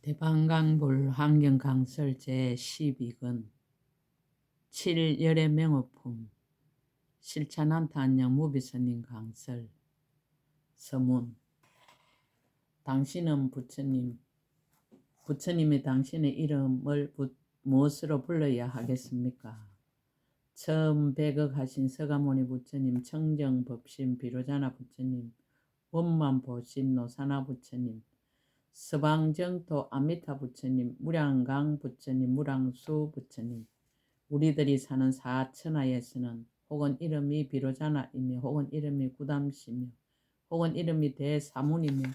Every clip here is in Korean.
대방강불 환경강설 제12권 7열의 명호품 실찬한타 안녕 무비스님 강설 서문. 당신은 부처님, 부처님이 당신의 이름을 무엇으로 불러야 하겠습니까? 처음 배극하신 서가모니 부처님, 청정법신 비로자나 부처님, 원만보신 노사나 부처님, 서방정토 아미타 부처님, 무량강 부처님, 무량수 부처님, 우리들이 사는 사천하에서는 혹은 이름이 비로자나이며 혹은 이름이 구담시며 혹은 이름이 대사문이며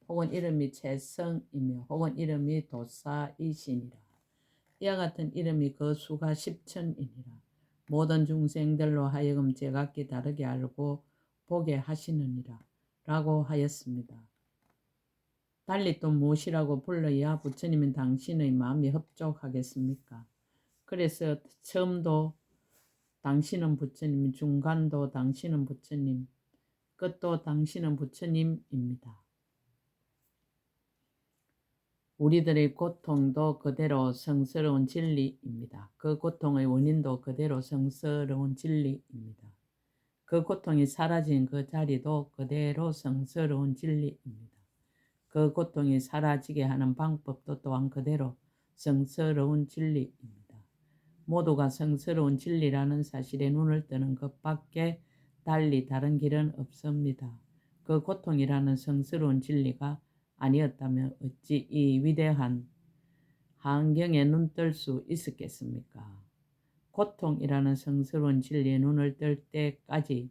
혹은 이름이 채성이며 혹은 이름이 도사이시니라. 이와 같은 이름이 그 수가 10천이니라. 모든 중생들로 하여금 제각기 다르게 알고 보게 하시느니라 라고 하였습니다. 달리 또 무엇이라고 불러야 부처님은 당신의 마음이 흡족하겠습니까? 그래서 처음도 당신은 부처님, 중간도 당신은 부처님, 끝도 당신은 부처님입니다. 우리들의 고통도 그대로 성스러운 진리입니다. 그 고통의 원인도 그대로 성스러운 진리입니다. 그 고통이 사라진 그 자리도 그대로 성스러운 진리입니다. 그 고통이 사라지게 하는 방법도 또한 그대로 성스러운 진리입니다. 모두가 성스러운 진리라는 사실에 눈을 뜨는 것밖에 달리 다른 길은 없습니다. 그 고통이라는 성스러운 진리가 아니었다면 어찌 이 위대한 환경에 눈 뜰 수 있었겠습니까? 고통이라는 성스러운 진리에 눈을 뜰 때까지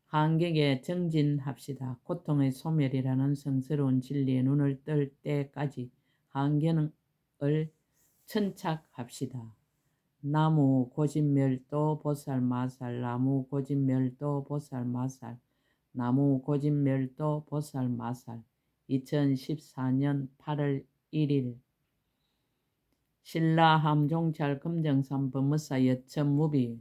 환경에 정진합시다. 고통의 소멸이라는 성스러운 진리에 눈을 뜰 때까지 환경을 천착합시다. 나무 고진멸도 보살마살, 나무 고진멸도 보살마살, 나무 고진멸도 보살마살. 2014년 8월 1일 신라함 종찰 금정산 법무사 여천무비.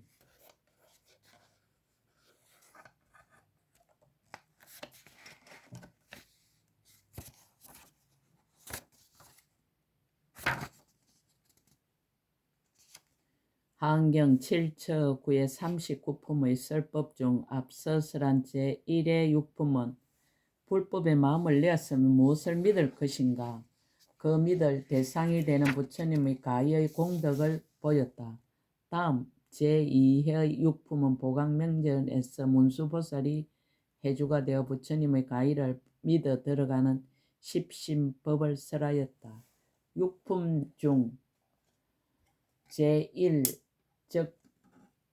한경 7처 9의 39품의 설법 중 앞서서란 제1의 6품은 불법의 마음을 내었으면 무엇을 믿을 것인가? 그 믿을 대상이 되는 부처님의 가의의 공덕을 보였다. 다음 제2의 6품은 보강명전에서 문수보살이 해주가 되어 부처님의 가의를 믿어 들어가는 십신법을 설하였다. 6품 중 제1 즉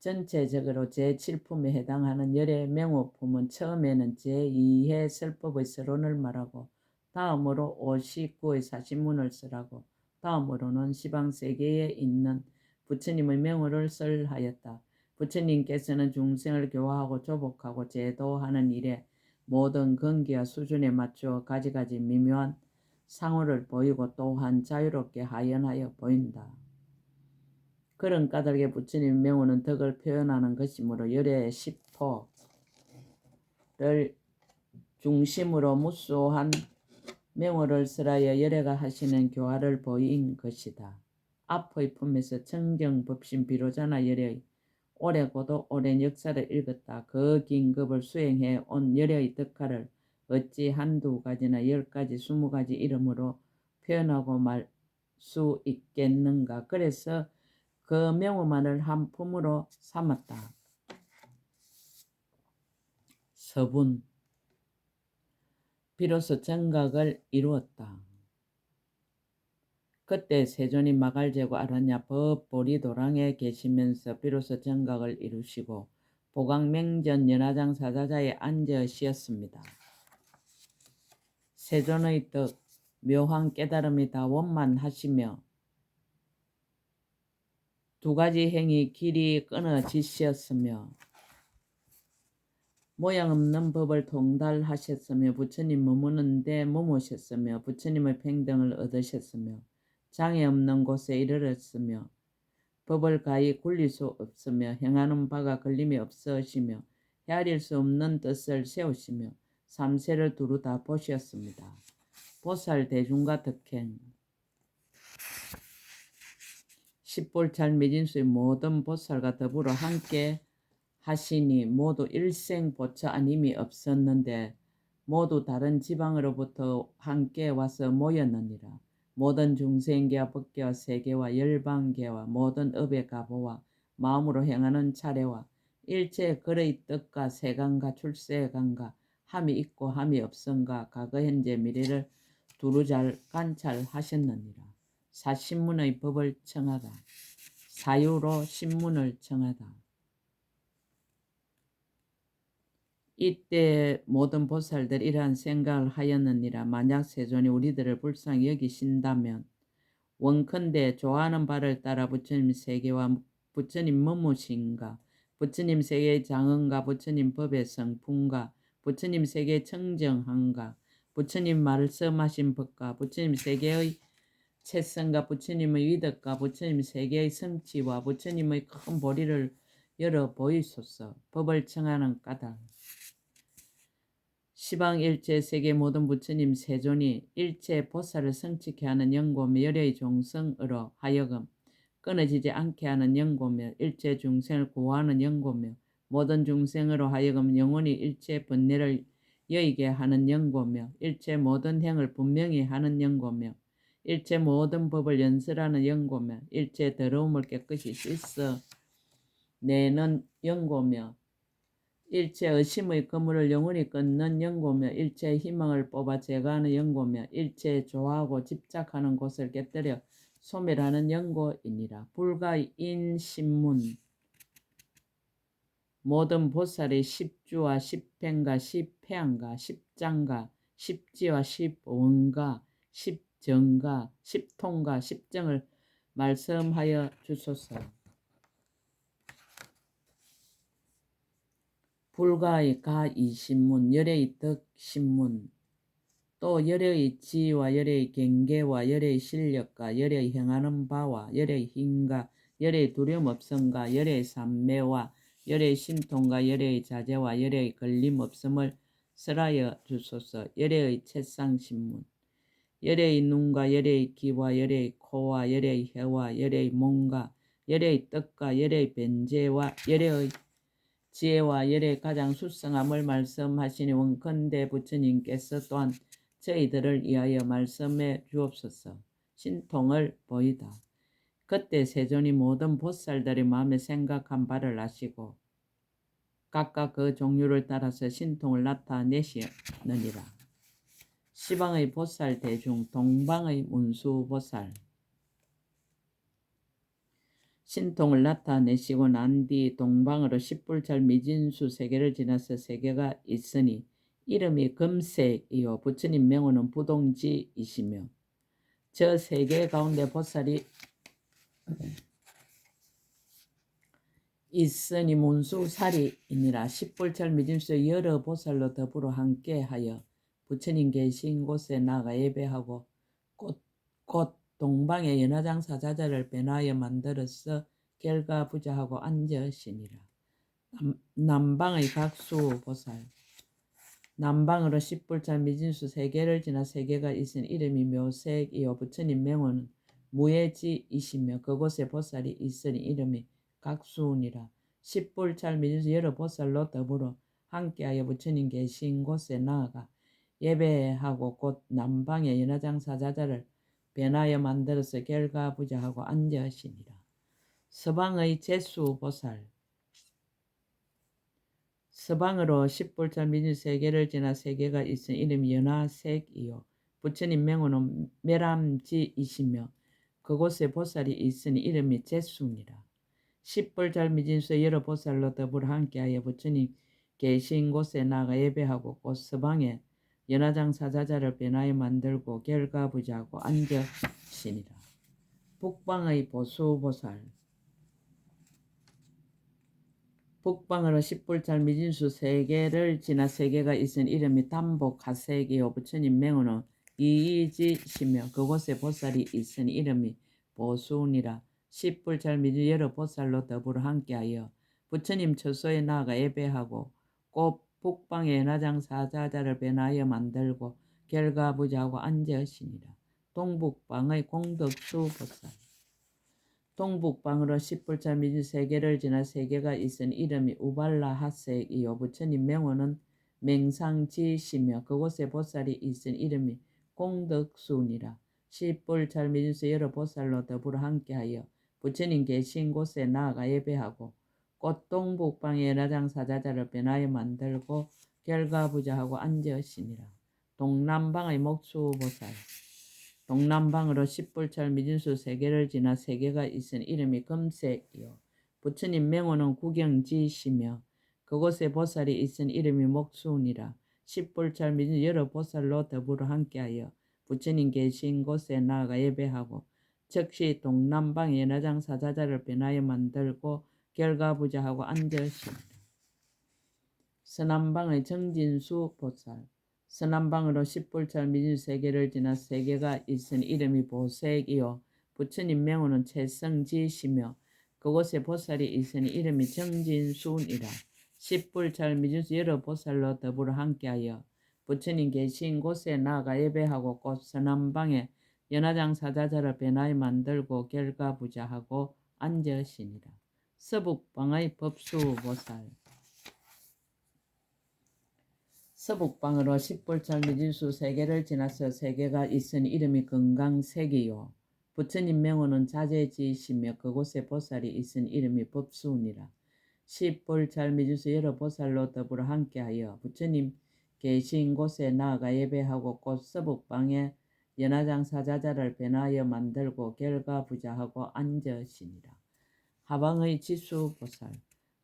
전체적으로 제7품에 해당하는 열의 명호품은 처음에는 제2의 설법의 서론을 말하고 다음으로 59의 사신문을 설하고 다음으로는 시방세계에 있는 부처님의 명호를 설하였다. 부처님께서는 중생을 교화하고 조복하고 제도하는 일에 모든 근기와 수준에 맞추어 가지가지 미묘한 상호를 보이고 또한 자유롭게 하연하여 보인다. 그런 까닭에 부처님 명호는 덕을 표현하는 것이므로 열의 10호를 중심으로 무수한 명호를 설하여 열애가 하시는 교화를 보인 것이다. 앞의 품에서 청정법신 비로자나 열의 오래고도 오랜 역사를 읽었다. 그 긴 급을 수행해 온 열의 덕화를 어찌 한두 가지나 10가지 20가지 이름으로 표현하고 말 수 있겠는가. 그래서 그 명호만을 한 품으로 삼았다. 서분. 비로소 정각을 이루었다. 그때 세존이 마갈제고 아라냐 법보리도랑에 계시면서 비로소 정각을 이루시고 보강맹전 연화장 사자자에 앉아 쉬었습니다. 세존의 덕, 묘한 깨달음이 다 원만하시며 두 가지 행이 길이 끊어지셨으며 모양 없는 법을 통달하셨으며 부처님 머무는 데 머무셨으며 부처님의 평등을 얻으셨으며 장애 없는 곳에 이르렀으며 법을 가히 굴릴 수 없으며 행하는 바가 걸림이 없으시며 헤아릴 수 없는 뜻을 세우시며 삼세를 두루 다 보셨습니다. 보살 대중과 덕행. 십볼찰 미진수의 모든 보살과 더불어 함께 하시니 모두 일생보처 아님이 없었는데 모두 다른 지방으로부터 함께 와서 모였느니라. 모든 중생계와 법계와 세계와 열방계와 모든 업의 가보와 마음으로 행하는 차례와 일체 거의 뜻과 세간과 출세간과 함이 있고 함이 없음과 과거 현재 미래를 두루 잘 관찰하셨느니라. 사신문의 법을 청하다. 사유로 신문을 청하다. 이때 모든 보살들이 이러한 생각을 하였느니라. 만약 세존이 우리들을 불쌍히 여기신다면 원컨대 좋아하는 바를 따라 부처님 세계와 부처님 머무신가, 부처님 세계의 장언과 부처님 법의 성품과 부처님 세계의 청정함과 부처님 말씀하신 법과 부처님 세계의 채성과 부처님의 위덕과 부처님 세계의 성취와 부처님의 큰 보리를 열어 보이소서. 법을 청하는 까닭. 시방 일체 세계 모든 부처님 세존이 일체 보살을 성취케 하는 영고며 열의 종성으로 하여금 끊어지지 않게 하는 영고며 일체 중생을 구하는 영고며 모든 중생으로 하여금 영원히 일체 번뇌를 여의게 하는 영고며 일체 모든 행을 분명히 하는 영고며 일체 모든 법을 연설하는 영고며 일체 더러움을 깨끗이 씻어내는 영고며 일체 의심의 그물을 영원히 끊는 영고며 일체 희망을 뽑아 제거하는 영고며 일체 좋아하고 집착하는 곳을 깨뜨려 소멸하는 영고이니라. 불가인 신문 모든 보살의 십주와 십행과 십회양과 십장과 십지와 십원과 십정과 십통과 십정을 말씀하여 주소서. 불가의 가이신문, 열의 덕신문, 또 열의 지와 열의 경계와 열의 실력과 열의 행하는 바와 열의 힘과 열의 두려움 없음과 열의 삼매와 열의 신통과 열의 자제와 열의 걸림 없음을 설하여 주소서. 열의 채상신문, 열의 눈과 열의 귀와 열의 코와 열의 혀와 열의 몸과 열의 뜻과 열의 변제와 열의 지혜와 열의 가장 수성함을 말씀하시니 원컨대 부처님께서 또한 저희들을 위하여 말씀해 주옵소서. 신통을 보이다. 그때 세존이 모든 보살들의 마음에 생각한 바를 아시고 각각 그 종류를 따라서 신통을 나타내시느니라. 시방의 보살 대중, 동방의 문수보살. 신통을 나타내시고 난 뒤 동방으로 십불찰 미진수 세계를 지나서 세계가 있으니 이름이 금색이요 부처님 명호는 부동지이시며 저 세계 가운데 보살이 있으니 문수살이니라. 십불찰 미진수 여러 보살로 더불어 함께하여 부처님 계신 곳에 나가 예배하고 곧 동방의 연화장사자자를 변하여 만들어서 결가부자하고 앉으시니라. 남방의 각수보살. 남방으로 십불찰 미진수 세계를 지나 세계가 있은 이름이 묘색이요 부처님 명호는 무예지이시며 그곳에 보살이 있으니 이름이 각수니라. 십불찰 미진수 여러 보살로 더불어 함께하여 부처님 계신 곳에 나아가 예배하고 곧 남방의 연화장사자자를 변하여 만들어서 결가부자하고 앉으시니라. 서방의 제수보살. 서방으로 십불찰 미진 세계를 지나 세계가 있은 이름이 연화색이요 부처님 명호는 멸암지이시며 그곳에 보살이 있으니 이름이 제수니라. 십불찰 미진수의 여러 보살로 더불어 함께하여 부처님 계신 곳에 나가 예배하고 곧 서방에 연화장사자자를 변하여 만들고 결가부자하고 앉으시니라. 북방의 보수보살. 북방으로 십불찰 미진수 세계를 지나 세계가 있은 이름이 담복하색이요 부처님 명호는 이이지시며 그곳에 보살이 있으니 이름이 보수니라. 십불찰 미진 여러 보살로 더불어 함께하여 부처님 처소에 나아가 예배하고 곧 북방의 연화장사자자를 변하여 만들고 결가부자하고 앉으시니라. 동북방의 공덕수보살. 동북방으로 10불자 미주 세계를 지나 세계가 있은 이름이 우발라 핫색이요. 부처님 명호는 맹상지시며 그곳에 보살이 있은 이름이 공덕순이라. 10불자 미주수 여러 보살로 더불어 함께하여 부처님 계신 곳에 나아가 예배하고 곧 동북방의 나장 사자자를 변하여 만들고 결과부자하고 앉으시니라. 동남방의 목수보살. 동남방으로 10불찰 미진수 세계를 지나 세계가 있은 이름이 금색이요. 부처님 명호는 구경지시며 그곳에 보살이 있은 이름이 목수니라. 10불찰 미진 여러 보살로 더불어 함께하여 부처님 계신 곳에 나아가 예배하고 즉시 동남방의 나장 사자자를 변하여 만들고 결과부자하고 앉으시니라. 서남방의 정진수 보살. 서남방으로 10불찰 미진세계를 지나 세계가 있은 이름이 보색이요. 부처님 명호는 채성지시며 그곳에 보살이 있은 이름이 정진순이라. 10불찰 미진수 여러 보살로 더불어 함께하여 부처님 계신 곳에 나아가 예배하고 곧 서남방에 연화장 사자자를 변하여 만들고 결과부자하고 앉으시니라. 서북방의 법수보살. 서북방으로 10불찰 미진수 세계를 지나서 세계가 있은 이름이 건강색이요. 부처님 명호는 자제지시며 그곳에 보살이 있은 이름이 법수니라. 10불찰 미진수 여러 보살로 더불어 함께하여 부처님 계신 곳에 나아가 예배하고 곧 서북방에 연화장 사자자를 변하여 만들고 결과부자하고 앉으시니라. 하방의 지수보살.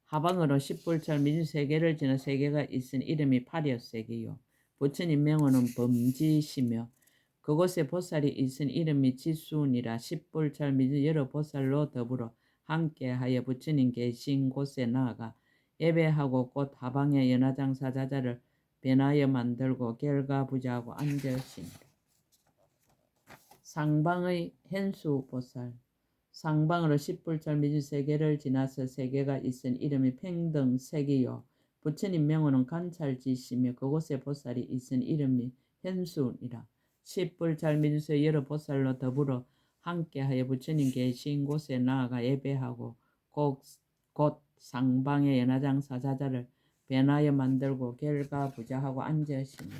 하방으로 10불찰 미진세계를 지나 세계가 있은 이름이 파려세계요. 부처님 명호는 범지시며 그곳에 보살이 있은 이름이 지수니라. 10불찰 미진 여러 보살로 더불어 함께하여 부처님 계신 곳에 나아가 예배하고 곧 하방의 연화장 사자자를 변하여 만들고 결과부자하고 앉으시니라. 상방의 현수보살. 상방으로 10불찰 미진 세계를 지나서 세계가 있은 이름이 평등색이요. 부처님 명호는 관찰지시며 그곳에 보살이 있은 이름이 현순이라. 10불찰 미진수 여러 보살로 더불어 함께하여 부처님 계신 곳에 나아가 예배하고 곧 상방의 연화장 사자자를 변하여 만들고 결과부자하고 앉으시니라.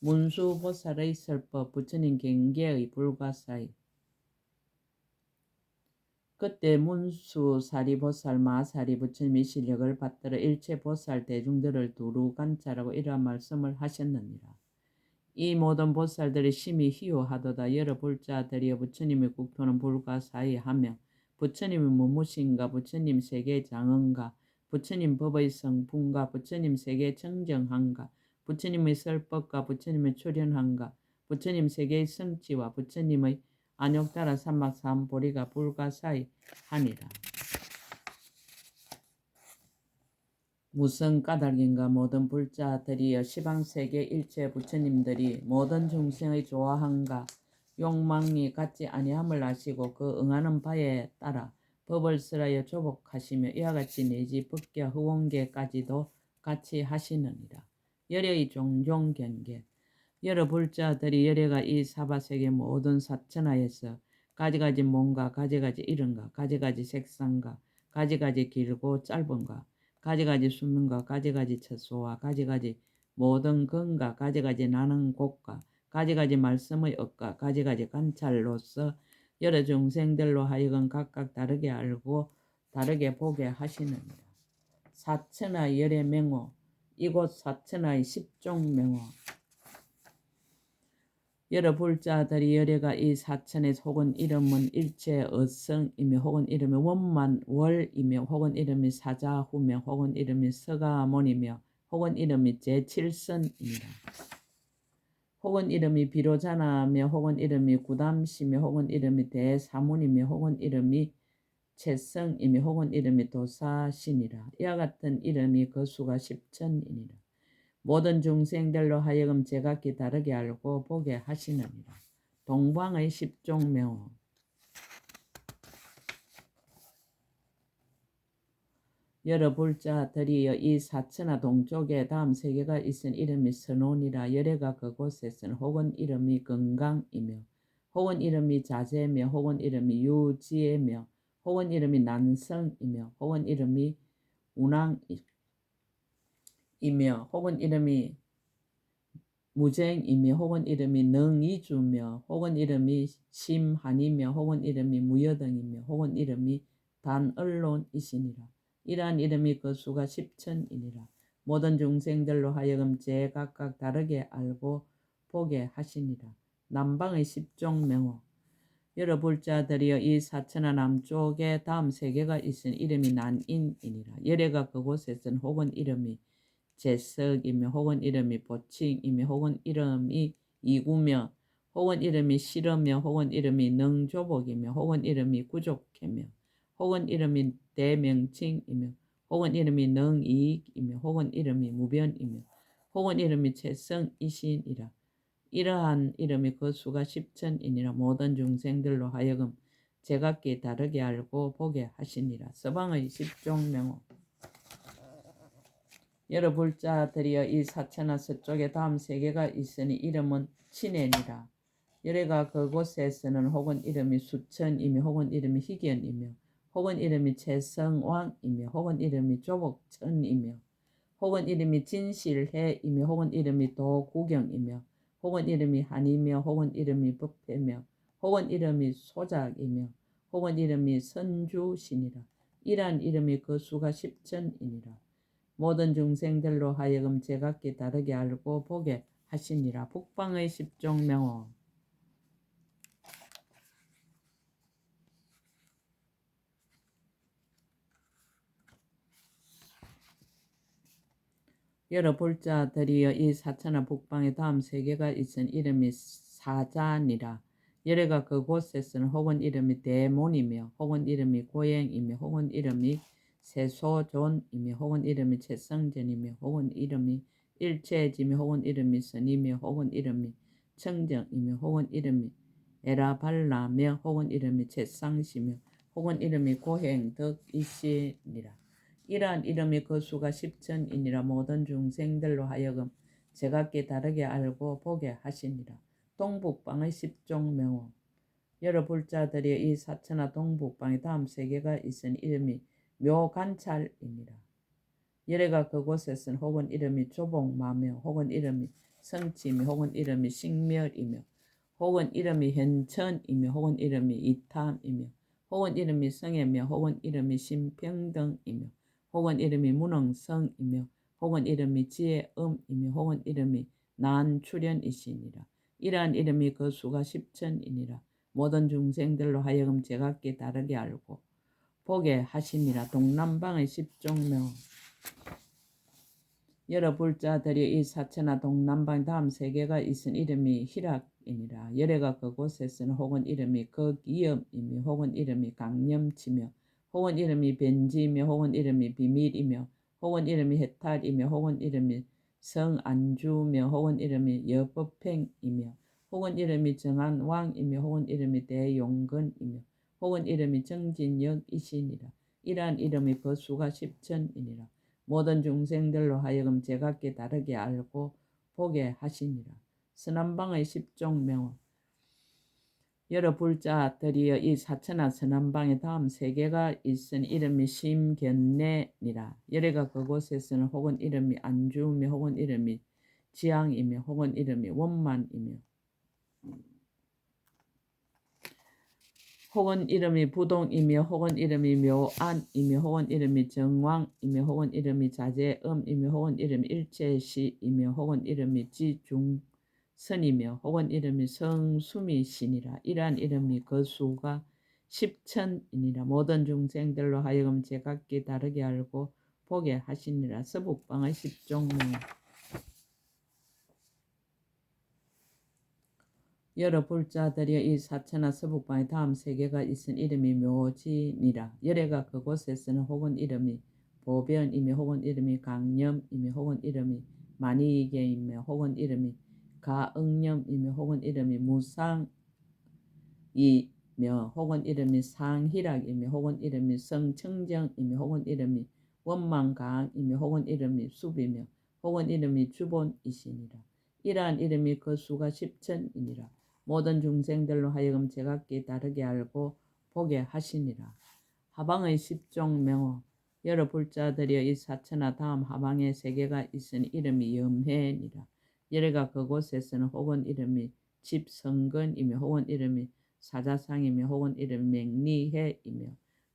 문수보살의 설법. 부처님 경계의 불가사의. 그때 문수사리보살 마사리 부처님이 실력을 받들어 일체보살 대중들을 두루 관찰하고 이러한 말씀을 하셨느니라. 이 모든 보살들이 심히 희요하도다. 여러 불자들이여 부처님의 국토는 불가사의하며 부처님이 무무신가, 부처님 세계 장언가, 부처님 법의 성품가, 부처님 세계 정정한가, 부처님의 설법과 부처님의 출현한가, 부처님 세계의 성취와 부처님의 안욕따라 삼막삼보리가 불가사의하니라. 무슨 까닭인가. 모든 불자들이여 시방세계 일체 부처님들이 모든 중생의 좋아함과 욕망이 같지 아니함을 아시고 그 응하는 바에 따라 법을 설하여 조복하시며 이와 같이 내지 법계 후원계까지도 같이 하시느니라. 열의 종종 경계. 여러 불자들이 열애가 이 사바세계 모든 사천하에서 가지가지 몸과 가지가지 이름과 가지가지 색상과 가지가지 길고 짧은가 가지가지 수명과 가지가지 처소와 가지가지 모든 근과 가지가지 나는 곳과 가지가지 말씀의 업과 가지가지 관찰로서 여러 중생들로 하여금 각각 다르게 알고 다르게 보게 하시느니라. 사천하의 열애 명호. 이곳 사천하의 10종 명호. 여러 불자들이 열애가 이 사천의 혹은 이름은 일체 어성이며 혹은 이름이 원만월이며 혹은 이름이 사자후며 혹은 이름이 서가모니며 혹은 이름이 제7선이니라. 혹은 이름이 비로자나며 혹은 이름이 구담시며 혹은 이름이 대사문이며 혹은 이름이 채성이며 혹은 이름이 도사신이라. 이와 같은 이름이 그 수가 10천이니라. 모든 중생들로 하여금 제각기 다르게 알고 보게 하시느니라. 동방의 10종 명호. 여러 불자들이여 이 사천하 동쪽에 다음 세계가 있은 이름이 선원이라. 열애가 그곳에서는 혹은 이름이 건강이며 혹은 이름이 자제며 혹은 이름이 유지애며 혹은 이름이 난성이며 혹은 이름이 운항이며 혹은 이름이 무쟁이며 혹은 이름이 능이주며 혹은 이름이 심한이며 혹은 이름이 무여등이며 혹은 이름이 단언론이시니라. 이러한 이름이 그 수가 10,000이니라. 모든 중생들로 하여금 제각각 다르게 알고 보게 하시니라. 남방의 10종 명호. 여러 불자들이여 이 사천하 남쪽에 다음 세 개가 있은 이름이 난인이니라. 열애가 그곳에서는 혹은 이름이 제석이며 혹은 이름이 보칭이며 혹은 이름이 이구며 혹은 이름이 실어며 혹은 이름이 능조복이며 혹은 이름이 구족해며 혹은 이름이 대명칭이며 혹은 이름이 능이익이며 혹은 이름이 무변이며 혹은 이름이 최성이신이라. 이러한 이름이 그 수가 10,000이니라. 모든 중생들로 하여금 제각기 다르게 알고 보게 하시니라. 서방의 10종 명호. 여러 불자들이여 이 사천하 서쪽에 다음 세 개가 있으니 이름은 친애니라. 열애가 그곳에서는 혹은 이름이 수천이며 혹은 이름이 희견이며 혹은 이름이 최성왕이며 혹은 이름이 조복천이며 혹은 이름이 진실해이며 혹은 이름이 도구경이며 혹은 이름이 한이며 혹은 이름이 법회며 혹은 이름이 소작이며 혹은 이름이 선주신이라. 이러한 이름이 그 수가 10,000이니라. 모든 중생들로 하여금 제각기 다르게 알고 보게 하시니라. 북방의 10종 명호. 여러 불자들이여 이 사천하 북방에 다음 세 개가 있은 이름이 사자니라. 열애가 그곳에서는 혹은 이름이 대몬이며 혹은 이름이 고행이며 혹은 이름이 세소존이며 혹은 이름이 최성전이며 혹은 이름이 일체지며 혹은 이름이 선이며 혹은 이름이 청정이며 혹은 이름이 에라발라며 혹은 이름이 최상시며 혹은 이름이 고행덕이시니라. 이러한 이름이 그 수가 10,000이니라. 모든 중생들로 하여금 제각기 다르게 알고 보게 하시니라. 동북방의 10종 명호. 여러 불자들이 이 사천하 동북방에 다음 세 개가 있은 이름이 묘관찰이니라. 열애가 그곳에서는 혹은 이름이 조복마며 혹은 이름이 성치며 혹은 이름이 식멸이며 혹은 이름이 현천이며 혹은 이름이 이탐이며 혹은 이름이 성애며 혹은 이름이 신평등이며 혹은 이름이 문흥성이며 혹은 이름이 지혜음이며 혹은 이름이 난출현이시니라. 이러한 이름이 그 수가 10,000이니라. 모든 중생들로 하여금 제각기 다르게 알고 보게 하시니라. 동남방의 10종 명호. 여러 불자들이 이 사천하 동남방 다음 세 개가 있은 이름이 희락이니라. 열애가 그곳에서는 혹은 이름이 극이염이며 혹은 이름이 강념치며 혹은 이름이 변지며 혹은 이름이 비밀이며 혹은 이름이 해탈이며 혹은 이름이 성안주며 혹은 이름이 여법행이며 혹은 이름이 정한왕이며 혹은 이름이 대용근이며 혹은 이름이 정진역이시니라. 이러한 이름이 그 수가 10,000이니라. 모든 중생들로 하여금 제각기 다르게 알고 보게 하시니라. 서남방의 10종 명호. 여러 불자들이여 이 사천하 서남방에 다음 세 개가 있은 이름이 심견내니라. 열애가 그곳에서는 혹은 이름이 안주며 혹은 이름이 지향이며 혹은 이름이 원만이며 혹은 이름이 부동이며 혹은 이름이 묘안이며 혹은 이름이 정왕이며 혹은 이름이 자제음이며 혹은 이름이 일체시이며 혹은 이름이 지중선이며 혹은 이름이 성수미시니라. 이러한 이름이 그 수가 10,000이니라. 모든 중생들로 하여금 제각기 다르게 알고 보게 하시니라. 서북방의 10종 명호. 여러 불자들이여 이 사천하 서북방에 다음 세 개가 있은 이름이 묘지니라. 열애가 그곳에서는 혹은 이름이 보변이며 혹은 이름이 강념이며 혹은 이름이 만이계이며 혹은 이름이 가응념이며 혹은 이름이 무상이며 혹은 이름이 상희락이며 혹은 이름이 성청정이며 혹은 이름이 원망강이며 혹은 이름이 숲이며 혹은 이름이 주본이시니라. 이러한 이름이 그 수가 10,000이니라. 모든 중생들로 하여금 제각기 다르게 알고 보게 하시니라. 하방의 10종 명호. 여러 불자들이여 이 사천하 다음 하방에 세계가 있으니 이름이 염해니라. 여래가 그곳에서는 혹은 이름이 집성근이며 혹은 이름이 사자상이며 혹은 이름이 맹리해이며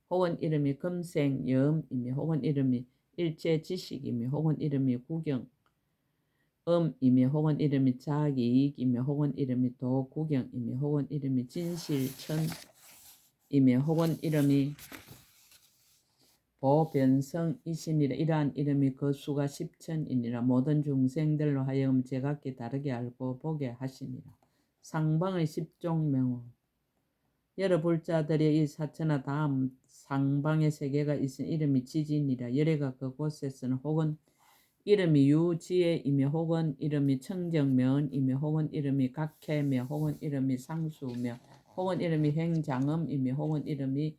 혹은 이름이 금생염이며 혹은 이름이 일체지식이며 혹은 이름이 구경음이며 혹은 이름이 자기이익이며 혹은 이름이 도구경이며 혹은 이름이 진실천이며 혹은 이름이 보변성이시니라. 이러한 이름이 그 수가 10천이니라. 모든 중생들로 하여금 제각기 다르게 알고 보게 하시니라. 상방의 10종 명호. 여러 불자들의 이 사천하 다음 상방의 세계가 있은 이름이 지진이라. 여래가 그곳에서는 혹은 이름이 유지혜이며 혹은 이름이 청정면이며 혹은 이름이 각해며 혹은 이름이 상수며 혹은 이름이 행장음이며 혹은 이름이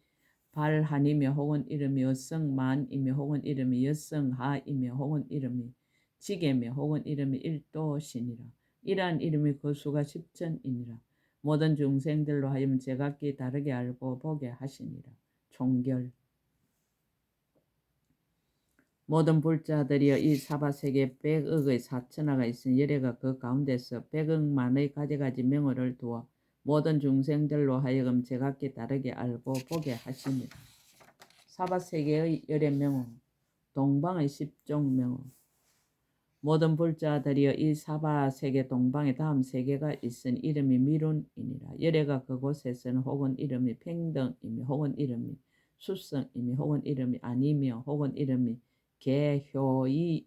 발한이며 혹은 이름이 여성만이며 혹은 이름이 여성하이며 혹은 이름이 지게며 혹은 이름이 일도신이라. 이러한 이름이 그 수가 10천이니라. 모든 중생들로 하여금 제각기 다르게 알고 보게 하시니라. 총결. 모든 불자들이여 이 사바세계 100억의 사천하가 있으니 여래가 그 가운데서 100억만의 가지가지 명호를 두어 모든 중생들로 하여금 제각기 다르게 알고 보게 하시니라. 사바세계의 열의 명호. 동방의 10종 명호. 모든 불자들이여 이 사바세계 동방의 다음 세계가 있으니 이름이 미룬이니라. 여래가 그곳에서는 혹은 이름이 평등이며 혹은 이름이 수성이며 혹은 이름이 아니며 혹은 이름이 개효이며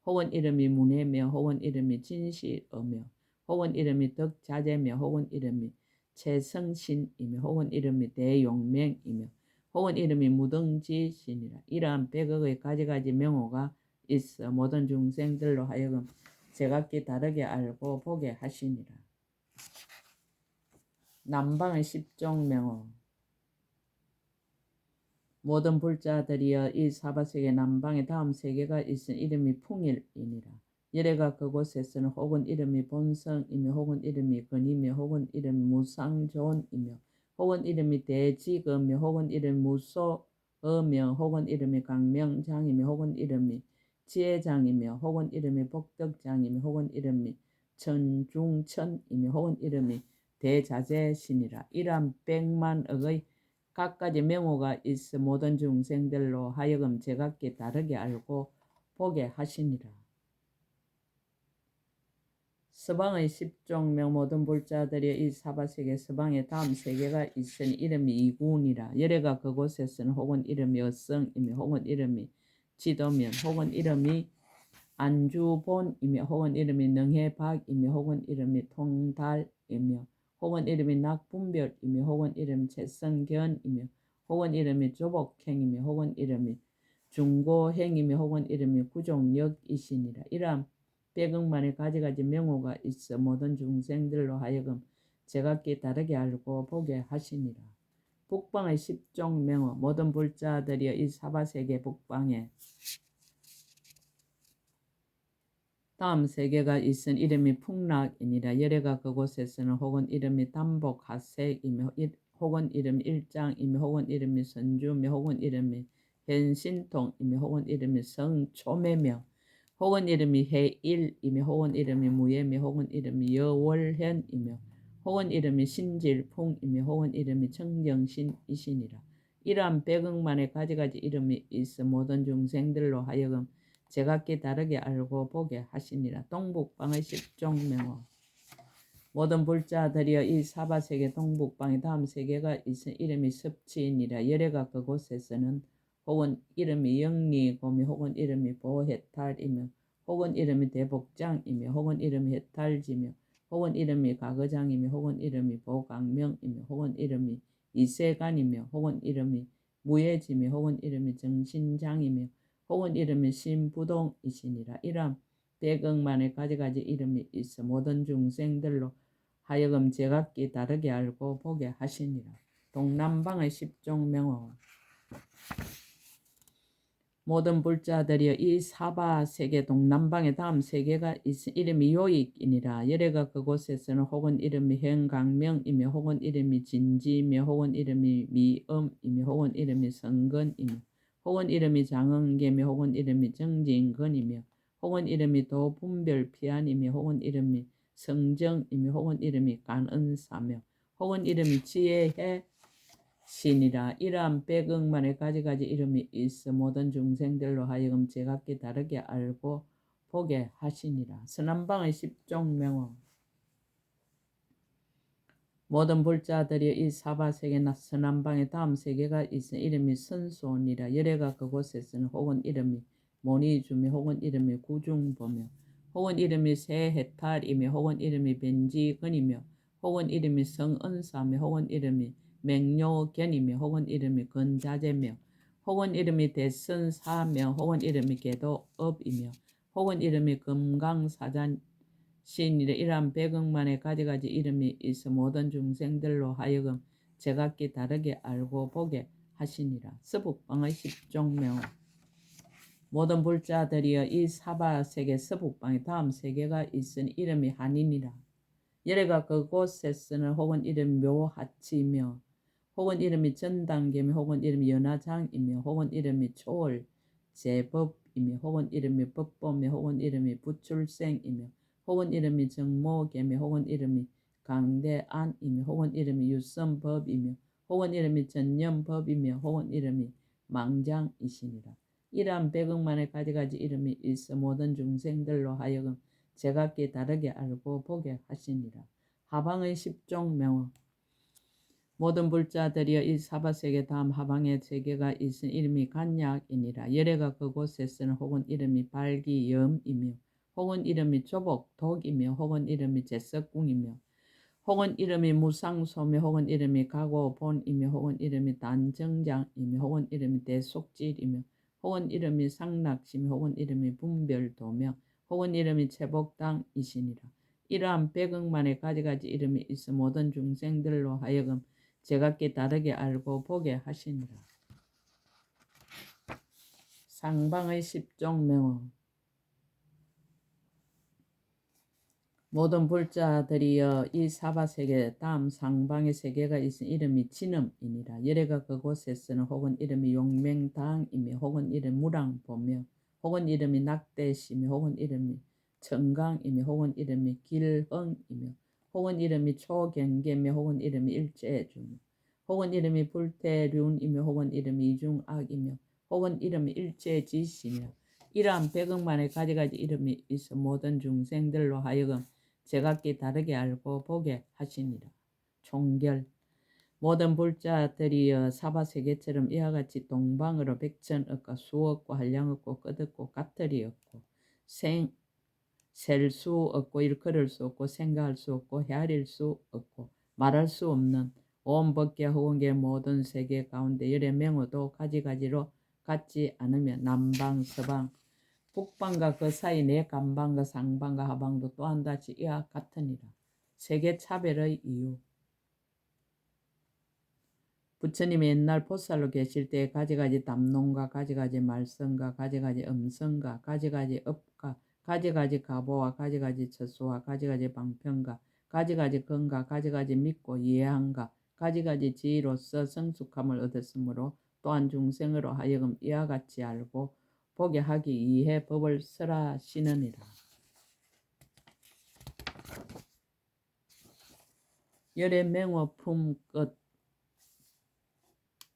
혹은 이름이 문해며 혹은 이름이 진실이며 혹은 이름이 덕자재며 혹은 이름이 최성신이며 혹은 이름이 대용맹이며 혹은 이름이 무등지신이라. 이러한 100억의 가지가지 명호가 있어 모든 중생들로 하여금 제각기 다르게 알고 보게 하시니라. 남방의 10종 명호. 모든 불자들이여 이 사바세계 남방의 다음 세계가 있은 이름이 풍일이니라. 여래가 그곳에서는 혹은 이름이 본성이며 혹은 이름이 근이며 혹은 이름이 무상존이며 혹은 이름이 대지거며 혹은 이름이 무소어며 혹은 이름이 강명장이며 혹은 이름이 지혜장이며 혹은 이름이 복덕장이며 혹은 이름이 천중천이며 혹은 이름이 대자재신이라. 이러한 100만억의 각가지 명호가 있어 모든 중생들로 하여금 제각기 다르게 알고 보게 하시니라. 서방의 10종 명 모든 불자들이 이 사바세계 서방의 다음 세계가 있으니 이름이 이군이라. 여래가 그곳에서는 혹은 이름이 여성이며 혹은 이름이 지도면 혹은 이름이 안주본이며 혹은 이름이 능해박이며 혹은 이름이 통달이며 혹은 이름이 낙분별이며 혹은 이름이 채성견이며 혹은 이름이 조복행이며 혹은 이름이 중고행이며 혹은 이름이 구종역이시니라. 이러한 100억만의 가지가지 명호가 있어 모든 중생들로 하여금 제각기 다르게 알고 보게 하시니라. 북방의 10종 명호. 모든 불자들이여 이 사바세계 북방에 다음 세계가 있은 이름이 풍락이니라. 여래가 그곳에서는 혹은 이름이 담복하색이며 혹은 이름이 일장이며 혹은 이름이 선주며 혹은 이름이 현신통이며 혹은 이름이 성초매며 혹은 이름이 해일이며 혹은 이름이 무예며 혹은 이름이 여월현이며 혹은 이름이 신질풍이며 혹은 이름이 청정신이시니라. 이러한 100억만의 가지가지 이름이 있어 모든 중생들로 하여금 제각기 다르게 알고 보게 하시니라. 동북방의 10종 명호. 모든 불자들이여 이 사바세계 동북방의 다음 세계가 있은 이름이 섭치이니라. 여래가 그곳에서는 혹은 이름이 영리고며 혹은 이름이 보해탈이며 혹은 이름이 대복장이며 혹은 이름이 해탈지며 혹은 이름이 가거장이며 혹은 이름이 보강명이며 혹은 이름이 이세간이며 혹은 이름이 무예지며 혹은 이름이 정신장이며 혹은 이름이 신부동이시니라. 이러한 100억만의 가지가지 이름이 있어 모든 중생들로 하여금 제각기 다르게 알고 보게 하시니라. 동남방의 10종 명호. 모든 불자들이여 이 사바 세계 동남방에 다음 세계가 이름이 요익이니라. 열애가 그곳에서는 혹은 이름이 현강명이며 혹은 이름이 진지이며 혹은 이름이 미음이며 혹은 이름이 성근이며 혹은 이름이 장흥계며 혹은 이름이 정진근이며 혹은 이름이 도분별피안이며 혹은 이름이 성정이며 혹은 이름이 간은사며 혹은 이름이 지혜해 신이라. 이러한 백억만의 가지가지 이름이 있어 모든 중생들로 하여금 제각기 다르게 알고 보게 하시니라. 서남방의 십종명호. 모든 불자들이 이 사바세계 서남방에 다음 세계가 있어 이름이 선소니라. 열애가 그곳에서는 혹은 이름이 모니주며 혹은 이름이 구중보며 혹은 이름이 세해탈이며 혹은 이름이 벤지근이며 혹은 이름이 성은사며 혹은 이름이 맹료견이며 혹은 이름이 건자재며 혹은 이름이 대선사며 혹은 이름이 계도업이며 혹은 이름이 금강사잔 신이래. 이러한 백억만의 가지가지 이름이 있어 모든 중생들로 하여금 제각기 다르게 알고 보게 하시니라. 서북방의 십종명호. 모든 불자들이여 이 사바세계 서북방에 다음 세계가 있으니 이름이 한이니라. 열애가 그곳에서는 혹은 이름이 묘하치며 혹은 이름이 전단계며 혹은 이름이 연화장이며 혹은 이름이 초월 제법이며 혹은 이름이 법보며 혹은 이름이 부출생이며 혹은 이름이 정모계며 혹은 이름이 강대안이며 혹은 이름이 유선법이며 혹은 이름이 전념법이며 혹은 이름이 망장이시니라. 이러한 백억만의 가지가지 이름이 있어 모든 중생들로 하여금 제각기 다르게 알고 보게 하시니라. 하방의 십종명호. 모든 불자들이여 이 사바세계 다음 하방의 세계가 있은 이름이 간약이니라. 열애가 그곳에서는 혹은 이름이 발기염이며 혹은 이름이 조복독이며 혹은 이름이 제석궁이며 혹은 이름이 무상소며 혹은 이름이 가고본이며 혹은 이름이 단정장이며 혹은 이름이 대속질이며 혹은 이름이 상락시며 혹은 이름이 분별도며 혹은 이름이 채복당이시니라. 이러한 백억만의 가지가지 이름이 있어 모든 중생들로 하여금 제각기 다르게 알고 보게 하시니라. 상방의 십종명호. 모든 불자들이여 이 사바세계 다음 상방의 세계가 있은 이름이 진음이니라. 열애가 그곳에서는 혹은 이름이 용맹당이며 혹은 이름 무랑보며 혹은 이름이 낙대시며 혹은 이름이 청강이며 혹은 이름이 길흥이며 혹은 이름이 초경계며 혹은 이름이 일제주며 혹은 이름이 불태륜이며 혹은 이름이 이중악이며 혹은 이름이 일제지시며 이러한 백억만의 가지가지 이름이 있어 모든 중생들로 하여금 제각기 다르게 알고 보게 하시니라. 총결. 모든 불자들이여 사바세계처럼 이와 같이 동방으로 백천억과 수억과 한량억고 끝없고 까틀이 없고 셀 수 없고 일컬을 수 없고 생각할 수 없고 헤아릴 수 없고 말할 수 없는 온 법계 허공계 모든 세계 가운데 열의 명호도 가지가지로 같지 않으며 남방 서방 북방과 그 사이 내 간방과 상방과 하방도 또한 다시 이와 같으니라. 세계 차별의 이유. 부처님이 옛날 보살로 계실 때 가지가지 담론과 가지가지 말씀과 가지가지 음성과 가지가지 업과 가지가지 가보와 가지가지 처수와 가지가지 방편과 가지가지 건과 가지가지 믿고 이해함과 가지가지 지혜로서 성숙함을 얻었으므로 또한 중생으로 하여금 이와 같이 알고 보게 하기 위해 법을 설하시느니라. 열의 맹호 품끝.